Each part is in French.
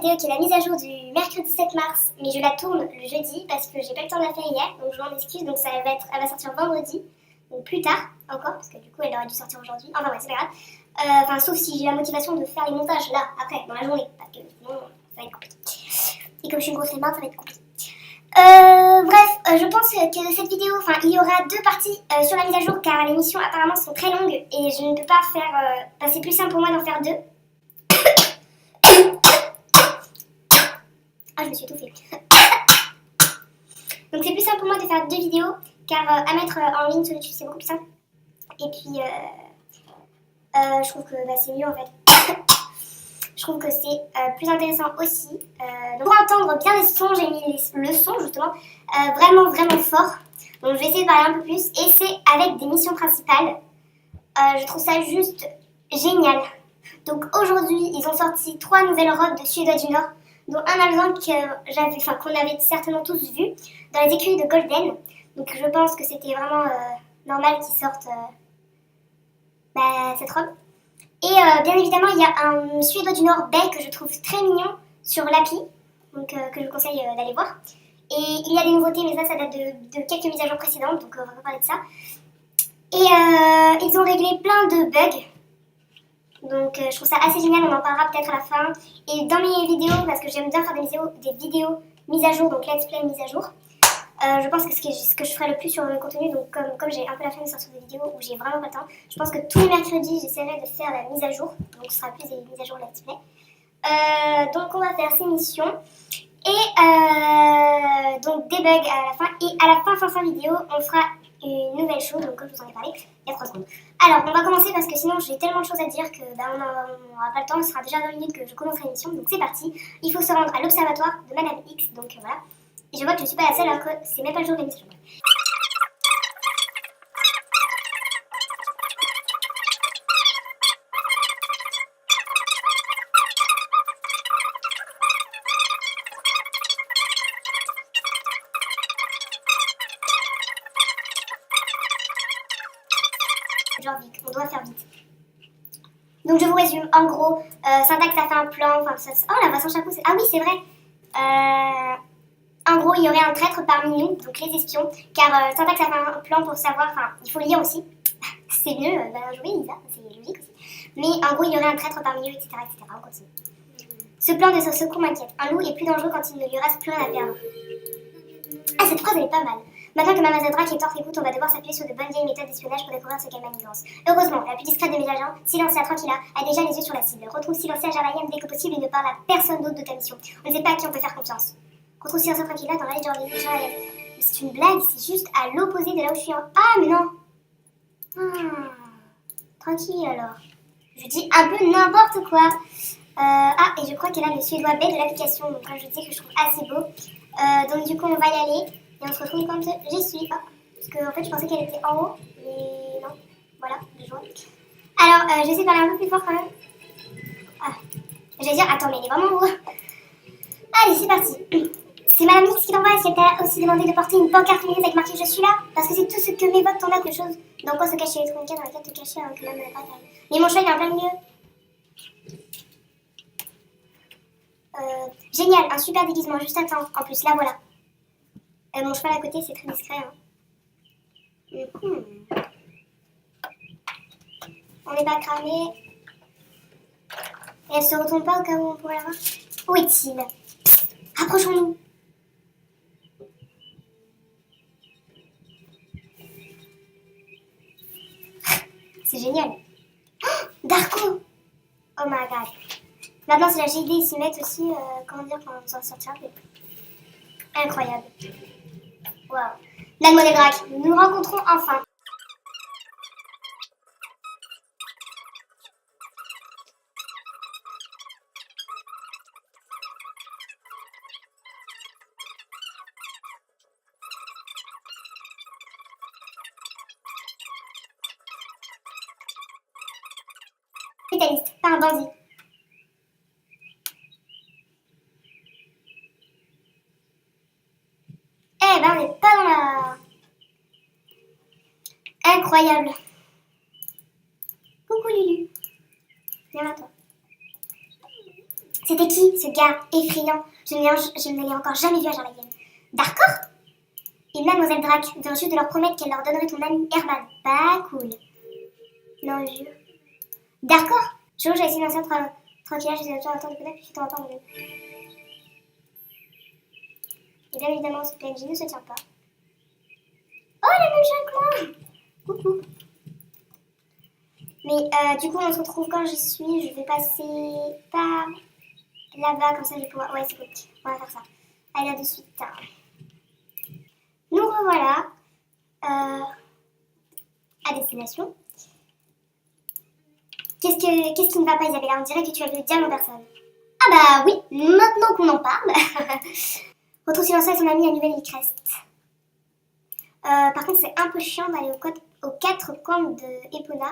vidéo qui est la mise à jour du mercredi 7 mars, mais je la tourne le jeudi parce que j'ai pas eu le temps de la faire hier, donc je m'en excuse, donc elle va sortir vendredi, donc plus tard encore, parce que du coup elle aurait dû sortir aujourd'hui, enfin ouais, c'est pas grave. Enfin, sauf si j'ai la motivation de faire les montages là, après, dans la journée, parce que sinon ça va être compliqué. Et comme je suis une grosse flemmard, ça va être compliqué. Bref, je pense que cette vidéo, enfin, il y aura 2 parties sur la mise à jour car les missions apparemment sont très longues et je ne peux pas faire. C'est plus simple pour moi d'en faire 2. Ah, je me suis étouffée. Donc c'est plus simple pour moi de faire 2 vidéos car à mettre en ligne sur YouTube c'est beaucoup plus simple. Et puis, je trouve que c'est mieux en fait. Je trouve que c'est plus intéressant aussi. Donc pour entendre bien les sons, j'ai mis le son justement vraiment fort. Donc je vais essayer de parler un peu plus. Et c'est avec des missions principales. Je trouve ça juste génial. Donc aujourd'hui, ils ont sorti 3 nouvelles robes de Suédois du Nord, dont un alezan qu'on avait certainement tous vu dans les écuries de Golden. Donc je pense que c'était vraiment normal qu'ils sortent cette robe. Et bien évidemment, il y a un Suédois du Nord Bay que je trouve très mignon sur l'appli, donc que je vous conseille d'aller voir. Et il y a des nouveautés, mais ça date de quelques mises à jour précédentes, donc on va pas parler de ça. Et ils ont réglé plein de bugs, donc je trouve ça assez génial, on en parlera peut-être à la fin. Et dans mes vidéos, parce que j'aime bien faire des vidéos mises à jour, donc let's play mise à jour. Je pense que ce que je ferai le plus sur le contenu, donc comme j'ai un peu la flemme de sortir des vidéos où j'ai vraiment pas le temps, je pense que tous les mercredis j'essaierai de faire la mise à jour, donc ce sera plus des mises à jour let's play. Donc on va faire ces missions et donc des bugs à la fin, et à la fin vidéo on fera une nouvelle chose, donc comme je vous en ai parlé il y a 3 secondes. Alors on va commencer parce que sinon j'ai tellement de choses à dire que on n'aura pas le temps, ce sera déjà 20 minutes que je commencerai l'émission, donc c'est parti. Il faut se rendre à l'observatoire de Madame X, donc voilà. Et je vois que je suis pas la seule alors que c'est même pas le jour de l'émission. Genre vite, on doit faire vite. Donc je vous résume, en gros, Syntax a fait un plan, enfin ça... Oh la voix sans chapeau, ah oui c'est vrai. En gros, il y aurait un traître parmi nous, donc les espions, car Syntax a fait un plan pour savoir, enfin, il faut lire aussi, c'est mieux, jouer Lisa, c'est logique aussi, mais en gros, il y aurait un traître parmi eux, etc., on continue. Ce plan de secours m'inquiète, un loup est plus dangereux quand il ne lui reste plus rien à perdre. Ah, cette phrase, elle est pas mal. Maintenant que Mamazadra qui est hors écoute, on va devoir s'appuyer sur de bonnes vieilles méthodes d'espionnage pour découvrir ce qu'elle manigance. Heureusement, la plus discrète de mes agents, Silencia Tranquilla, a déjà les yeux sur la cible. Retrouve Silencia Jarayem dès que possible et ne parle à personne d'autre de ta mission. On ne sait pas à qui on peut faire confiance. Retrouve Silencia Tranquilla dans l'allée de Jarayem. Mais c'est une blague, c'est juste à l'opposé de là où je suis en... Ah, mais non. Tranquille alors. Je dis un peu n'importe quoi. Et je crois qu'elle a le suédois B de l'application, donc comme je dis que je trouve assez beau. Donc du coup on va y aller et on se retrouve quand j'y suis. Parce que en fait je pensais qu'elle était en haut, mais non. Voilà, je vois. Alors j'essaie de parler un peu plus fort quand même. J'allais dire, attends mais elle est vraiment en haut. Allez c'est parti. C'est Madame X qui t'envoie, est-ce qu'elle t'a aussi demandé de porter une pancarte lumineuse avec marqué je suis là? Parce que c'est tout ce que m'évoque ton acte de chose. Dans quoi se cacher les tronquets dans laquelle te cacher alors que l'homme ne l'a pas taillé. Mais mon chat il est en plein milieu. Génial, un super déguisement, juste à temps. En plus, là voilà. Mon cheval à côté, c'est très discret. On n'est pas cramé. Et elle se retourne pas au cas où on pourrait la voir. Où est-il? Rapprochons-nous. C'est génial. Oh, Darko. Oh my god. Maintenant, c'est la GD, ils s'y mettent aussi, comment dire, quand on s'en sortira. Incroyable. Waouh. Mademoiselle Drac, nous nous rencontrons enfin. Capitaliste, pas un bandit. Eh ben, on n'est pas dans la... Incroyable. Coucou Lulu. Viens à toi. C'était qui, ce gars effrayant? Je ne l'ai encore jamais vu à Jarlayen. D'accord? Et Mademoiselle Drac vient juste de leur promettre qu'elle leur donnerait ton ami Herman. Pas cool. Non, je jure. D'accord? Jo, j'ai essayé d'un certain tranquille, j'ai déjà entendu connaître, puis tu t'en vas pas, mon ami. Et bien évidemment, ce PNJ ne se tient pas. Oh, la même chose que moi! Coucou. Mais du coup, on se retrouve quand j'y suis. Je vais passer par là-bas, comme ça je vais pouvoir... Ouais, c'est cool. On va faire ça. Allez, là de suite. Nous revoilà à destination. Qu'est-ce qui ne va pas, Isabella? On dirait que tu as vu le diable en personne. Ah bah oui, maintenant qu'on en parle. Retrouve silencieux et son ami à Nouvelle-Crest. Par contre, c'est un peu chiant d'aller aux quatre coins de Epona.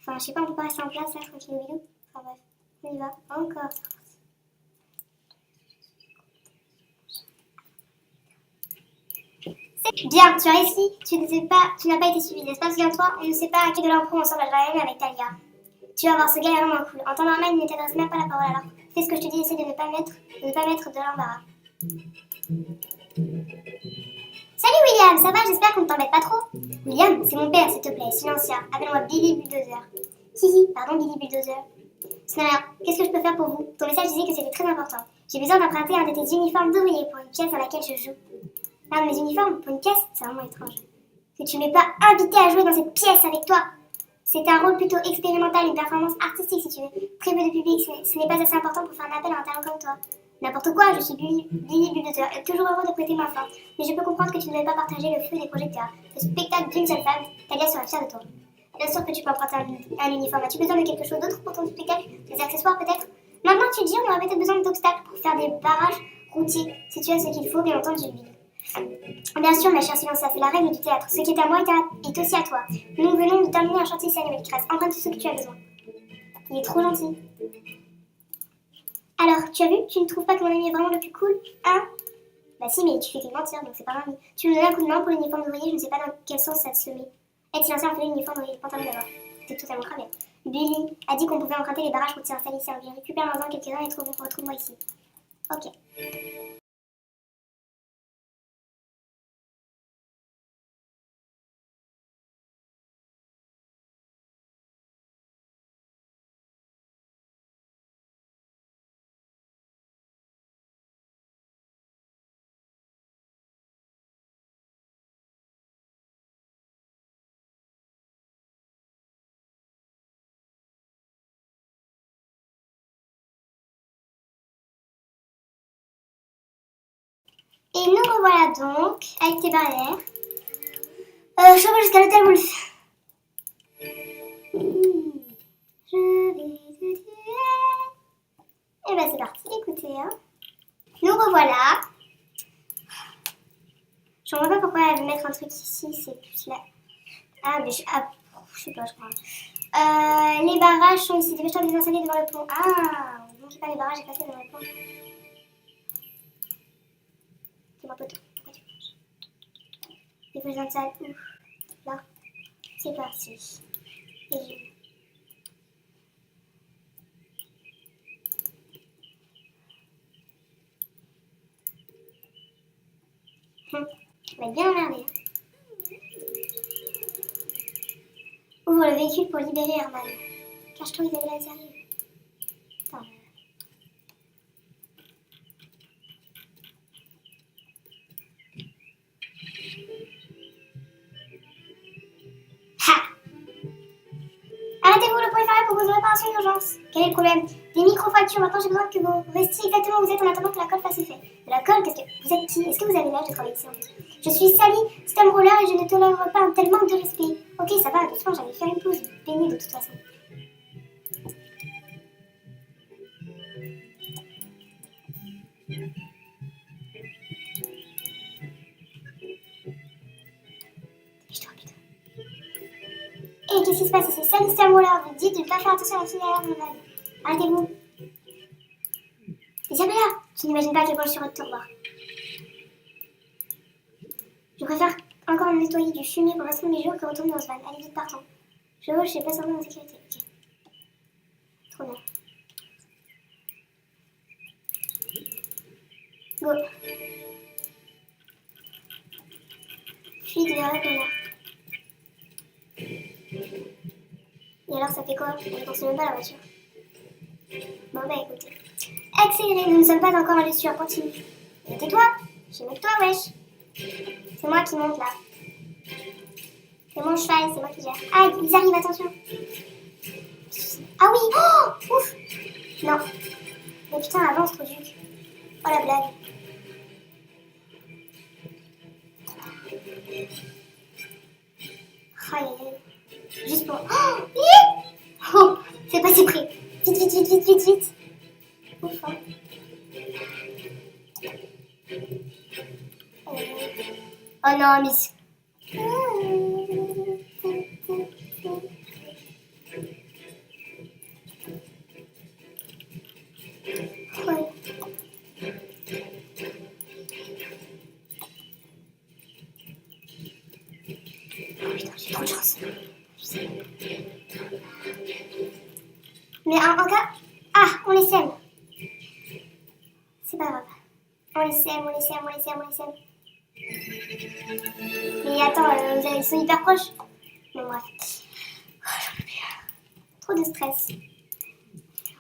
Enfin, je sais pas, on peut pas rester en place là, tranquille au bidou. Enfin bref, on y va. Encore. C'est bien, tu as réussi. Tu n'as pas été suivi, n'est-ce pas? Souviens-toi, on ne sait pas à qui de l'impro ensemble à Jaël avec Talia. Tu vas voir, ce gars est vraiment cool. En temps normal, il ne t'adresse même pas la parole, alors fais ce que je te dis, essaie de ne pas mettre de l'embarras. Salut William, ça va? J'espère qu'on ne t'embête pas trop. William, c'est mon père, s'il te plaît, silencia. Appelle-moi Billy Bulldozer. Hihi, pardon Billy Bulldozer. Ce n'est rien. Qu'est-ce que je peux faire pour vous? Ton message disait que c'était très important. J'ai besoin d'emprunter un de tes uniformes d'ouvrier pour une pièce dans laquelle je joue. Un de mes uniformes pour une pièce? C'est vraiment étrange. Que tu m'aies pas invité à jouer dans cette pièce avec toi. C'est un rôle plutôt expérimental, une performance artistique si tu veux. Très peu de public, ce n'est pas assez important pour faire un appel à un talent comme toi. N'importe quoi, je suis Billy Bulldozer, toujours heureux de prêter ma force. Mais je peux comprendre que tu ne veuilles pas partager le feu des projecteurs. Le spectacle d'une seule femme, Talia sera fière de toi. Bien sûr que tu peux emprunter un uniforme. As-tu besoin de quelque chose d'autre pour ton spectacle? Des accessoires peut-être? Maintenant que tu le dis, on aurait peut-être besoin d'obstacles pour faire des barrages routiers. Si tu as ce qu'il faut, bien entendu, Billy. Bien sûr, ma chère Silencia, c'est la règle du théâtre. Ce qui est à moi est aussi à toi. Nous venons de terminer un chantier ici à Nouvelle-Crest. Emprunte tout ce que tu as besoin. Il est trop gentil. Alors, tu as vu? Tu ne trouves pas que mon ami est vraiment le plus cool? Hein? Bah si, mais tu fais que de mentir, donc c'est pas grave. Tu me donnes un coup de main pour l'uniforme d'ouvrier, je ne sais pas dans quel sens ça se met. Être silencieux, on fait l'uniforme d'ouvrier, pantalon d'abord. C'est totalement cramé. Billy a dit qu'on pouvait emprunter les barrages routiers installés ici. On récupère-en quelques-uns et retrouve-moi ici. Ok. Et nous revoilà donc avec tes barrières. Chemin jusqu'à l'hôtel Wolf. Je vais te tuer. Et bah c'est parti, écoutez. Hein. Nous revoilà. Je ne vois pas pourquoi elle veut mettre un truc ici, c'est plus là. Ah, mais je sais pas, je crois. Les barrages sont ici. Dépêche-toi de les installer devant le pont. Ah, non, j'ai pas les barrages, j'ai passé devant le pont. Dis-moi, poteau. Il faut que j'installe où? Là. C'est parti. Et je... Je vais être bien emmerdée. Ouvre le véhicule pour libérer Herman. Cache-toi, ils avaient la sérieux. Attends. Ha! Arrêtez-vous, le point est fermé pour vos réparations d'urgence. Quel est le problème? Des micro-fractures. Maintenant, j'ai besoin que vous restiez exactement où vous êtes en attendant que la colle fasse effet. De la colle? Qu'est-ce que... Vous êtes qui? Est-ce que vous avez l'âge de travailler ici en fait? Je suis Sally Stumroller et je ne tolère pas un tel manque de respect. Ok, ça va, doucement, j'allais faire une pause. Baignée de toute façon. Et qu'est-ce qui se passe ici? Sally Stumroller vous dit de ne pas faire attention à la fille derrière mon âge. Arrêtez-vous. Isabella, tu n'imagines pas à quel point je suis heureux de te revoir. Je préfère encore me nettoyer du fumier pour rester mes jours que retourner dans ce van. Allez vite, partons. Je sais pas sortir en sécurité. Ok. Trop bien. Go. Fuis de la répondeur. Et alors ça fait quoi? Elle ne fonctionne même pas la voiture. Bon bah écoutez. Accélérez, nous ne sommes pas encore en lecture, continue. Mais tais-toi, je suis mieux que toi, wesh. C'est moi qui monte là. C'est mon cheval, c'est moi qui gère. Ah, ils arrivent, attention. Ah oui, oh, ouf. Non. Mais putain, avance, trop duc. Oh la blague. Aïe, aïe, aïe. Juste pour... Oh, oh, c'est pas si près. Vite, vite, vite, vite, vite, vite. Ouf, hein. Oh non, Miss. Ouais. Oh putain, j'ai trop de chance. Mais en cas... Ah, on les sème. C'est pas grave. On les sème, on les sème, on les sème, on les sème. Mais attends, ils sont hyper proches. Bon bref. Oh, j'en peux plus. Trop de stress.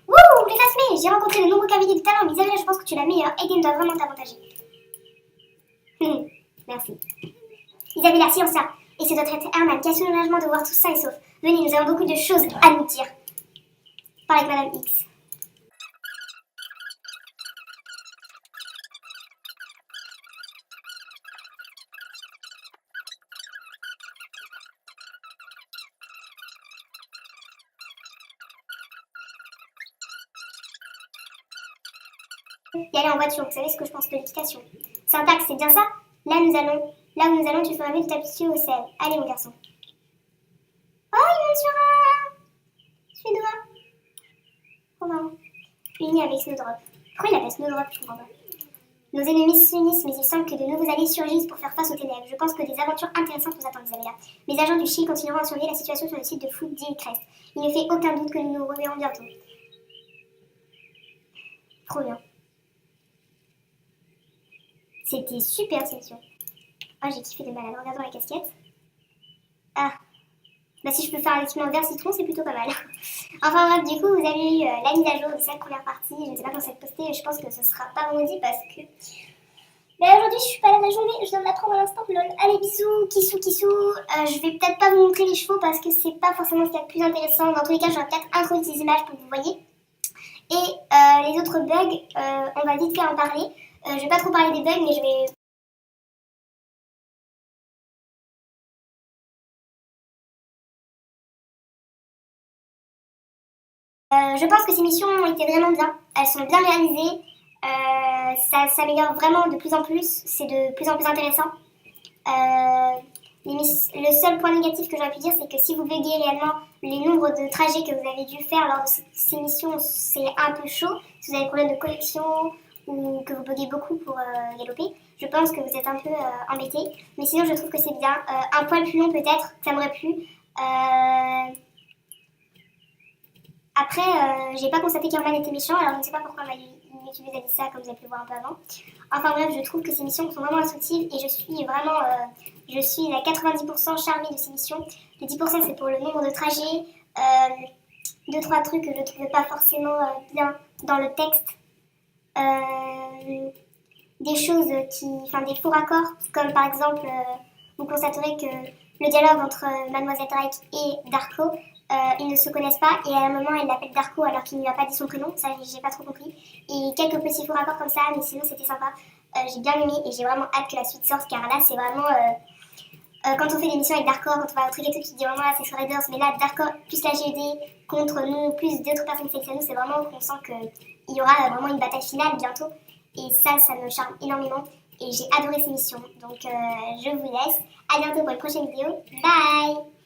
Wouh, les Fasmé, j'ai rencontré de nombreux cavaliers de talent, mais Isabella, je pense que tu es la meilleure. Aiden doit vraiment t'avantager. Merci. Isabella, silence ça. Et ce doit être Herman qui a soulagement de voir tout ça et sauf. Venez, nous avons beaucoup de choses à nous dire. Parle avec Madame X. Et aller en voiture, vous savez ce que je pense de l'éducation. Syntaxe, c'est bien ça? Là où nous allons, tu feras mieux de t'habituer au sel. Allez mon garçon. Oh, il monte sur un suédois. Trop marrant. Uni avec Snowdrop. Pourquoi il appelle Snowdrop? Je comprends pas. Nos ennemis s'unissent, mais il semble que de nouveaux alliés surgissent pour faire face aux ténèbres. Je pense que des aventures intéressantes nous attendent, Isabella. Les agents du Shield continueront à surveiller la situation sur le site de foot d'Hillcrest. Il ne fait aucun doute que nous nous reverrons bientôt. Trop bien. C'était super cette session. Oh, j'ai kiffé les malades. Regardons la casquette. Ah. Bah, si je peux faire un équipement vert citron, c'est plutôt pas mal. Enfin bref, du coup, vous avez eu la mise à jour de cette première partie. Je ne sais pas quand ça va être posté. Je pense que ce sera pas vendredi parce que... Mais aujourd'hui, je suis pas là la journée. Je viens de l'apprendre à l'instant. Lol. Allez, bisous, kissou, kissou. Je vais peut-être pas vous montrer les chevaux parce que c'est pas forcément ce qu'il y a de plus intéressant. Dans tous les cas, j'aurais peut-être introduit des images pour que vous voyez. Et les autres bugs, on va vite fait en parler. Je vais pas trop parler des bugs, mais je vais... Je pense que ces missions ont été vraiment bien. Elles sont bien réalisées. Ça s'améliore vraiment de plus en plus. C'est de plus en plus intéressant. Le seul point négatif que j'aurais pu dire, c'est que si vous buguez réellement les nombres de trajets que vous avez dû faire lors de ces missions, c'est un peu chaud. Si vous avez des problèmes de connexion ou que vous buguez beaucoup pour galoper, je pense que vous êtes un peu embêté. Mais sinon, je trouve que c'est bien. Un poil plus long peut-être, ça m'aurait plu. Après, j'ai pas constaté qu'Herman était méchant, alors je ne sais pas pourquoi YouTube a dit ça, comme vous avez pu le voir un peu avant. Enfin bref, je trouve que ces missions sont vraiment instructives et je suis vraiment, je suis à 90% charmée de ces missions. Les 10% c'est pour le nombre de trajets, 2-3 trucs que je ne trouvais pas forcément bien dans le texte. Des choses enfin des faux raccords, comme par exemple, vous constaterez que le dialogue entre Mademoiselle Drake et Darko, ils ne se connaissent pas et à un moment elle l'appelle Darko alors qu'il ne lui a pas dit son prénom, ça j'ai pas trop compris. Et quelques petits faux raccords comme ça, mais sinon c'était sympa. J'ai bien aimé et j'ai vraiment hâte que la suite sorte car là c'est vraiment... quand on fait des missions avec Darko, quand on va au truc et tout, tu te dis vraiment là c'est sur Raiders, mais là Darko plus la GED contre nous, plus d'autres personnes qui nous, c'est vraiment qu'on sent qu'il y aura vraiment une bataille finale bientôt. Et ça me charme énormément et j'ai adoré ces missions. Donc je vous laisse. À bientôt pour une prochaine vidéo. Bye!